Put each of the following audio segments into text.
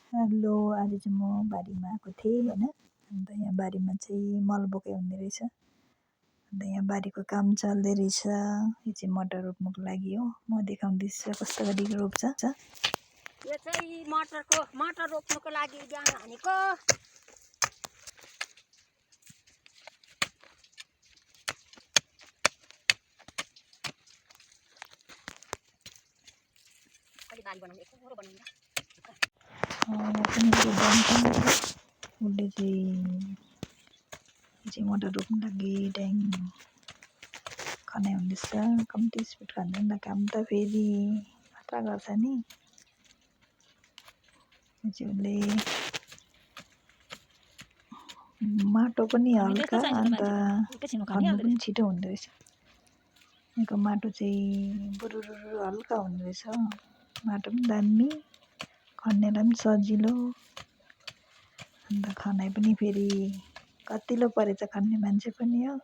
Hello, आज चाहिँ म बारीमा आएको थिएँ होइन। अन्त यहाँ बारीमा चाहिँ मल बोके हुँदो रहेछ। अन्त यहाँ बारीको काम चल्दै रहेछ। यो चाहिँ मटर रोप्नुको लागि हो। म देखाउँदैछु कस्तो गरी रोप्छ। यो चाहिँ मटर रोप्नुको लागि बिहान हानेको। उसले चाहिँ मटर रोप्नु लागि ड्याङ खनाइ हुँदैछ। कम्ती स्पिड खाँदैन काम त फेरि खतरा गर्छ नि। उसले माटो पनि हल्का अन्त खन्नु पनि छिटो हुँदो रहेछ। यहाँको माटो चाहिँ बुरुरु हल्का हुँदो रहेछ। माटो पनि दामी, खन्नेलाई पनि सजिलो, अन्त खनाइ पनि फेरि कतिलो परेछ खन्ने मान्छे पनि हो।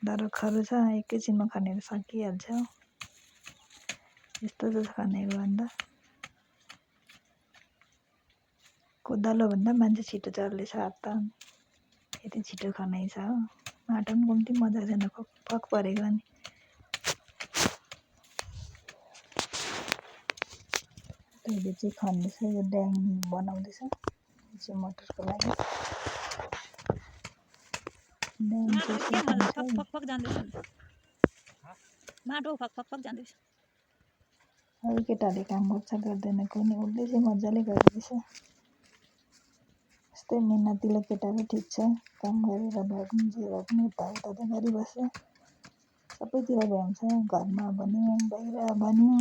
डर खरो छ, एकैछिनमा खनेर सकिहाल्छ। यस्तो छ खनेको भन्दा कोदालो भन्दा मान्छे छिटो चल्दैछ हात त। यति छिटो खनाइ छ हो। माटो पनि कम्ती मजा छैन, फक परेको अनि। अहिले चाहिँ खन्दैछ, यो ड्याङ बनाउँदैछ। यो चाहिँ मटरको लागि ड्याङ चाहिँ माटो फक जाँदैछ। अरू केटाहरूले काम गर्छ गर्दैन कुनै, उसले चाहिँ मजाले गर्दैछ। यस्तै मेहनतिलो केटाहरू ठिक छ, काम गरेर भए पनि जे भए पनि यताउता त गरिबस्छ। सबैतिर भ्याउँछ, घरमा भन्यो बाहिर भन्यो।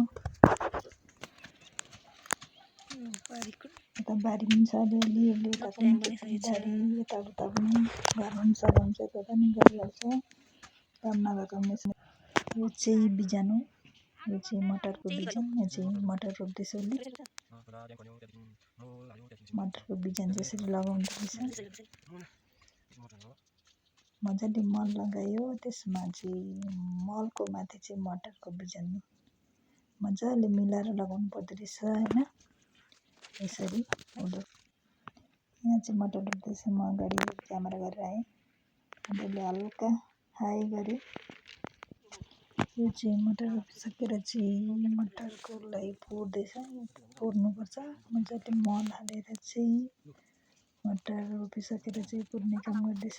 यता बारी पनि छ अलिअलि, यता पनि बारी यताउता पनि घरमा पनि सघाउँछ, यता पनि गरिहाल्छ। काम नगएको मेसिन। यो चाहिँ बिजन हो, यो चाहिँ मटरको बिजन। यो चाहिँ मटर रोप्दैछ उसले। मटरको बिजन यसरी लगाउँदो रहेछ। मजाले मल लगायो, त्यसमा चाहिँ मलको माथि चाहिँ मटरको बिजन मजाले मिलाएर लगाउनु पर्दो रहेछ होइन। यसरी यहाँ चाहिँ मटर रोप्दैछ। म अगाडि क्यामेरा गरेर आएँ, उसले हल्का हाई गर्यो। यो चाहिँ मटर रोपिसकेर चाहिँ मटरकोलाई पुर्दैछ, पुर्नुपर्छ मजाले मल हालेर चाहिँ। मटर रोपिसकेर चाहिँ पुर्ने काम गर्दैछ।